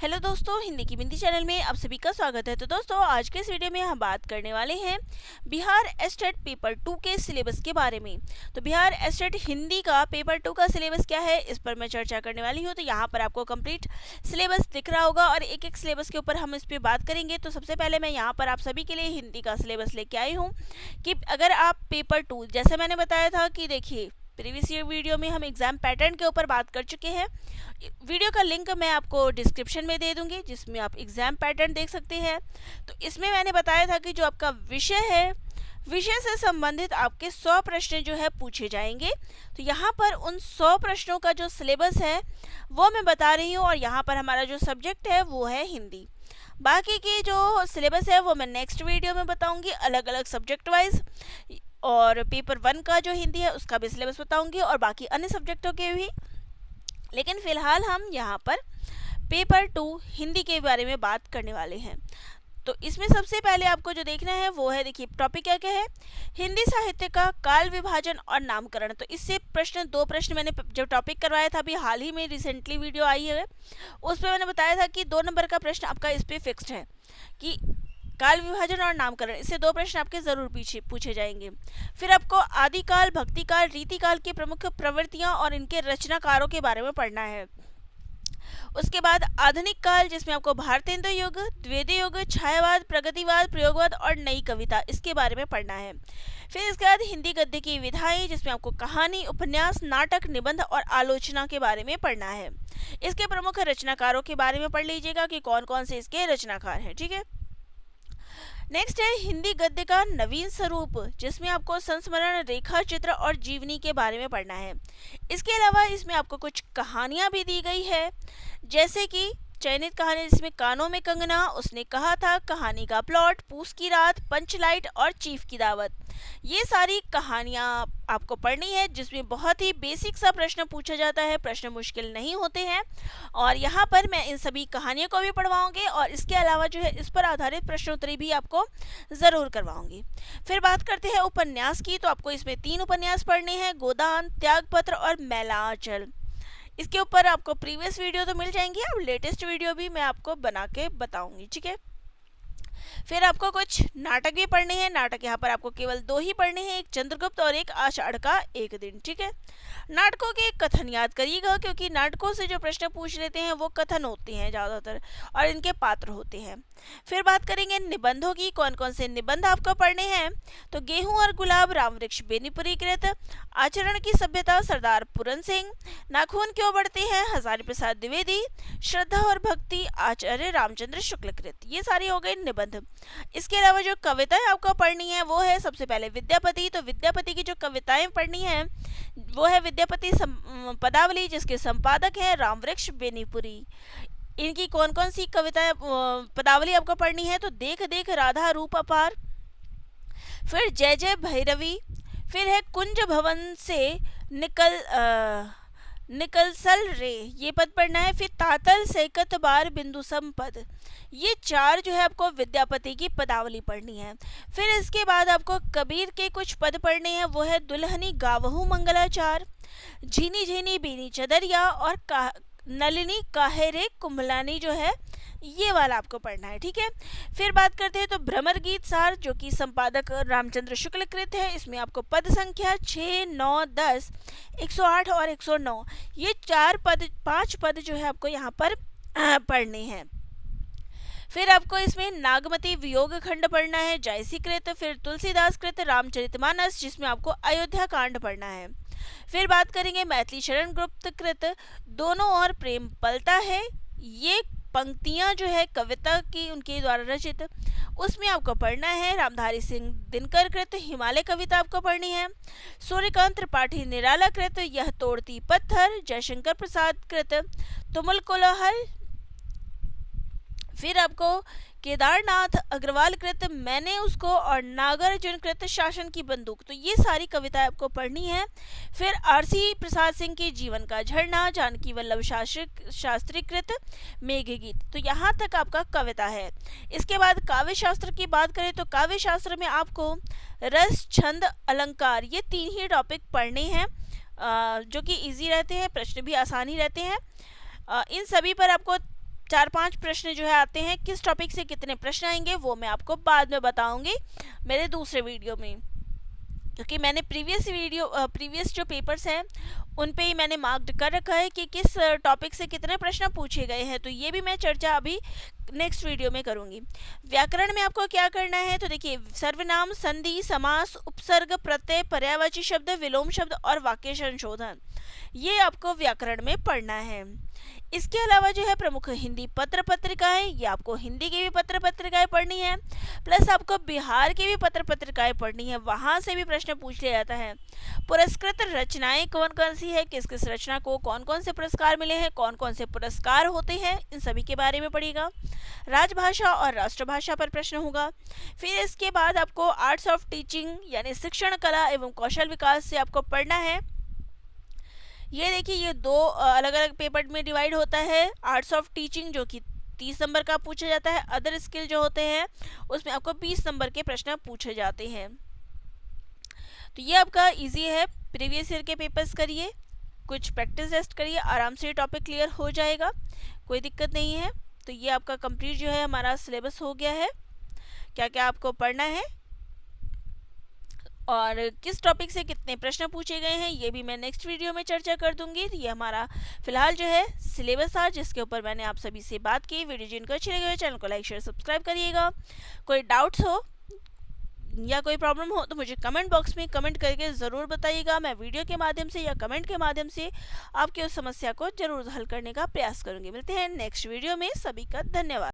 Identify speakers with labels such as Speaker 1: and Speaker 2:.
Speaker 1: Hello दोस्तों, हिंदी की बिंदी channel में आप सभी का स्वागत है। तो दोस्तों, आज के इस वीडियो में हम बात करने वाले हैं बिहार एस्टेट पेपर 2 के सिलेबस के बारे में। तो बिहार एस्टेट हिंदी का पेपर 2 का सिलेबस क्या है, इस पर मैं चर्चा करने वाली हूँ। तो यहाँ पर आपको कंप्लीट सिलेबस दिख रहा होगा और एक एक सिलेबस के ऊपर हम इस पर बात करेंगे। तो सबसे पहले मैं यहाँ पर आप सभी के लिए हिंदी का सिलेबस लेके आई हूँ कि अगर आप पेपर 2, जैसे मैंने बताया था कि देखिए प्रीवियस ईयर वीडियो में हम एग्जाम पैटर्न के ऊपर बात कर चुके हैं। वीडियो का लिंक मैं आपको डिस्क्रिप्शन में दे दूंगी, जिसमें आप एग्जाम पैटर्न देख सकते हैं। तो इसमें मैंने बताया था कि जो आपका विषय है, विषय से संबंधित आपके 100 प्रश्न जो है पूछे जाएंगे। तो यहाँ पर उन 100 प्रश्नों का जो सिलेबस है वो मैं बता रही हूँ, और यहाँ पर हमारा जो सब्जेक्ट है वो है हिंदी। बाकी की जो सिलेबस है वो मैं नेक्स्ट वीडियो में बताऊंगी, अलग अलग सब्जेक्ट वाइज। और पेपर 1 का जो हिंदी है उसका भी सिलेबस बताऊंगी, और बाकी अन्य सब्जेक्टों के भी। लेकिन फिलहाल हम यहाँ पर पेपर 2 हिंदी के बारे में बात करने वाले हैं। तो इसमें सबसे पहले आपको जो देखना है वो है, देखिए टॉपिक क्या क्या है, हिंदी साहित्य का काल विभाजन और नामकरण। तो इससे दो प्रश्न मैंने जो टॉपिक करवाया था अभी हाल ही में, रिसेंटली वीडियो आई है, उस पर मैंने बताया था कि 2 नंबर का प्रश्न आपका इस पर फिक्स्ड है कि काल विभाजन और नामकरण, इससे 2 प्रश्न आपके जरूर पूछे जाएंगे। फिर आपको आदिकाल, भक्तिकाल, रीतिकाल की प्रमुख प्रवृत्तियां और इनके रचनाकारों के बारे में पढ़ना है। उसके बाद आधुनिक काल, जिसमें आपको भारतेंदु युग, द्विवेदी युग, छायावाद, प्रगतिवाद, प्रयोगवाद और नई कविता, इसके बारे में पढ़ना है। फिर इसके बाद हिंदी गद्य की विधाएं, जिसमें आपको कहानी, उपन्यास, नाटक, निबंध और आलोचना के बारे में पढ़ना है। इसके प्रमुख रचनाकारों के बारे में पढ़ लीजिएगा कि कौन कौन से इसके रचनाकार हैं, ठीक है। नेक्स्ट है हिंदी गद्य का नवीन स्वरूप, जिसमें आपको संस्मरण, रेखा चित्र और जीवनी के बारे में पढ़ना है। इसके अलावा इसमें आपको कुछ कहानियां भी दी गई है, जैसे कि चयनित कहानी, जिसमें कानों में कंगना, उसने कहा था, कहानी का प्लॉट, पूस की रात, पंचलाइट और चीफ की दावत, ये सारी कहानियां आपको पढ़नी है, जिसमें बहुत ही बेसिक सा प्रश्न पूछा जाता है, प्रश्न मुश्किल नहीं होते हैं। और यहाँ पर मैं इन सभी कहानियों को भी पढ़वाऊंगी, और इसके अलावा जो है इस पर आधारित प्रश्नोत्तरी भी आपको ज़रूर करवाऊंगी। फिर बात करते हैं उपन्यास की। तो आपको इसमें 3 उपन्यास पढ़ने हैं, गोदान, त्यागपत्र और मैला आंचल। इसके ऊपर आपको प्रीवियस वीडियो तो मिल जाएंगी, अब लेटेस्ट वीडियो भी मैं आपको बना के बताऊंगी, ठीक है। फिर आपको कुछ नाटक भी पढ़ने हैं। नाटक यहाँ पर आपको केवल 2 ही पढ़ने हैं, एक चंद्रगुप्त और एक आषाढ़ का एक दिन, ठीक है। नाटकों के कथन याद करिएगा, क्योंकि नाटकों से जो प्रश्न पूछ लेते हैं वो कथन होते हैं ज़्यादातर, और इनके पात्र होते हैं। फिर बात करेंगे निबंधों की, कौन कौन से निबंध आपको पढ़ने हैं। तो गेहूं और गुलाब, रामवृक्ष बेनीपुरी कृत, आचरण की सभ्यता, सरदार पूरन सिंह, नाखून क्यों बढ़ते हैं, हजारी प्रसाद द्विवेदी, श्रद्धा और भक्ति, आचार्य रामचंद्र शुक्ल कृत, ये सारी हो गई निबंध। इसके अलावा जो कविताएं आपको पढ़नी है वो है सबसे पहले विद्यापति। तो विद्यापति की जो कविताएं पढ़नी है वो है विद्यापति पदावली, जिसके संपादक हैं रामवृक्ष बेनीपुरी। इनकी कौन कौन सी कविताएं पदावली आपको पढ़नी है, तो देख देख राधा रूप अपार, फिर जय जय भैरवी, फिर है कुंज भवन से निकलसल रे, ये पद पढ़ना है। फिर तातल सेकत बार बिंदु संपद, ये 4 जो है आपको विद्यापति की पदावली पढ़नी है। फिर इसके बाद आपको कबीर के कुछ पद पढ़ने हैं, वो है दुल्हनी गावहू मंगलाचार, झीनी झीनी बीनी चदरिया और नलिनी काहेरे कुंभलानी, जो है ये वाला आपको पढ़ना है, ठीक है। फिर बात करते हैं तो भ्रमर गीत सार, जो कि संपादक रामचंद्र शुक्ल कृत है। इसमें आपको पद संख्या 6, 9, 10, 108 और 109, ये 5 पद जो है आपको यहाँ पर पढ़ने हैं। फिर आपको इसमें नागमती वियोग खंड पढ़ना है, जायसी कृत, फिर तुलसीदास कृत रामचरितमानस, जिसमें आपको अयोध्या कांड पढ़ना है। फिर बात करेंगे मैथिली शरण गुप्त कृत दोनों और प्रेम पलता है, ये पंक्तियां जो है कविता की उनके द्वारा रचित, उसमें आपको पढ़ना है। रामधारी सिंह दिनकर कृत हिमालय कविता आपको पढ़नी है। सूर्यकांत त्रिपाठी निराला कृत यह तोड़ती पत्थर, जयशंकर प्रसाद कृत तुमुल कोलाहल। फिर आपको केदारनाथ अग्रवाल कृत मैंने उसको और नागार्जुन कृत शासन की बंदूक, तो ये सारी कविताएं आपको पढ़नी है। फिर आरसी प्रसाद सिंह के जीवन का झरना, जानकी वल्लभ शास्त्री कृत मेघगीत, तो यहाँ तक आपका कविता है। इसके बाद काव्य शास्त्र की बात करें तो काव्य शास्त्र में आपको रस, छंद, अलंकार, ये 3 ही टॉपिक पढ़ने हैं, जो कि इजी रहते हैं, प्रश्न भी आसानी रहते हैं। इन सभी पर आपको 4-5 प्रश्न जो है आते हैं, किस टॉपिक से कितने प्रश्न आएंगे वो मैं आपको बाद में बताऊंगी मेरे दूसरे वीडियो में, क्योंकि मैंने प्रीवियस जो पेपर्स हैं उन पे ही मैंने मार्क्ड कर रखा है कि किस टॉपिक से कितने प्रश्न पूछे गए हैं। तो ये भी मैं चर्चा अभी नेक्स्ट वीडियो में करूंगी। व्याकरण में आपको क्या करना है, तो देखिए सर्वनाम, संधि, समास, उपसर्ग, प्रत्यय, पर्यायवाची शब्द, विलोम शब्द और वाक्य संशोधन, ये आपको व्याकरण में पढ़ना है। इसके अलावा जो है प्रमुख हिंदी पत्र पत्रिकाएं, ये आपको हिंदी की भी पत्र पत्रिकाएं पढ़नी है, प्लस आपको बिहार की भी पत्र पत्रिकाएं पढ़नी है, वहां से भी प्रश्न पूछ लिया जाता है। पुरस्कृत रचनाएं कौन कौन सी है, किस किस रचना को कौन कौन से पुरस्कार मिले हैं, कौन कौन से पुरस्कार होते हैं, इन सभी के बारे में पढ़िएगा। राजभाषा और राष्ट्रभाषा पर प्रश्न होगा। फिर इसके बाद आपको आर्ट्स ऑफ टीचिंग यानी शिक्षण कला एवं कौशल विकास से आपको पढ़ना है। ये देखिए ये दो अलग अलग पेपर में डिवाइड होता है। आर्ट्स ऑफ टीचिंग जो कि 30 नंबर का पूछा जाता है, अदर स्किल जो होते हैं उसमें आपको 20 नंबर के प्रश्न पूछे जाते हैं। तो ये आपका इजी है, प्रीवियस ईयर के पेपर्स करिए, कुछ प्रैक्टिस टेस्ट करिए, आराम से टॉपिक क्लियर हो जाएगा, कोई दिक्कत नहीं है। तो ये आपका कंप्लीट जो है हमारा सिलेबस हो गया है, क्या क्या आपको पढ़ना है और किस टॉपिक से कितने प्रश्न पूछे गए हैं ये भी मैं नेक्स्ट वीडियो में चर्चा कर दूंगी। तो ये हमारा फिलहाल जो है सिलेबस था जिसके ऊपर मैंने आप सभी से बात की। वीडियो जिनको अच्छी लगी चैनल को लाइक शेयर सब्सक्राइब करिएगा। कोई डाउट्स हो या कोई प्रॉब्लम हो तो मुझे कमेंट बॉक्स में कमेंट करके ज़रूर बताइएगा। मैं वीडियो के माध्यम से या कमेंट के माध्यम से आपकी उस समस्या को जरूर हल करने का प्रयास करूँगी। मिलते हैं नेक्स्ट वीडियो में, सभी का धन्यवाद।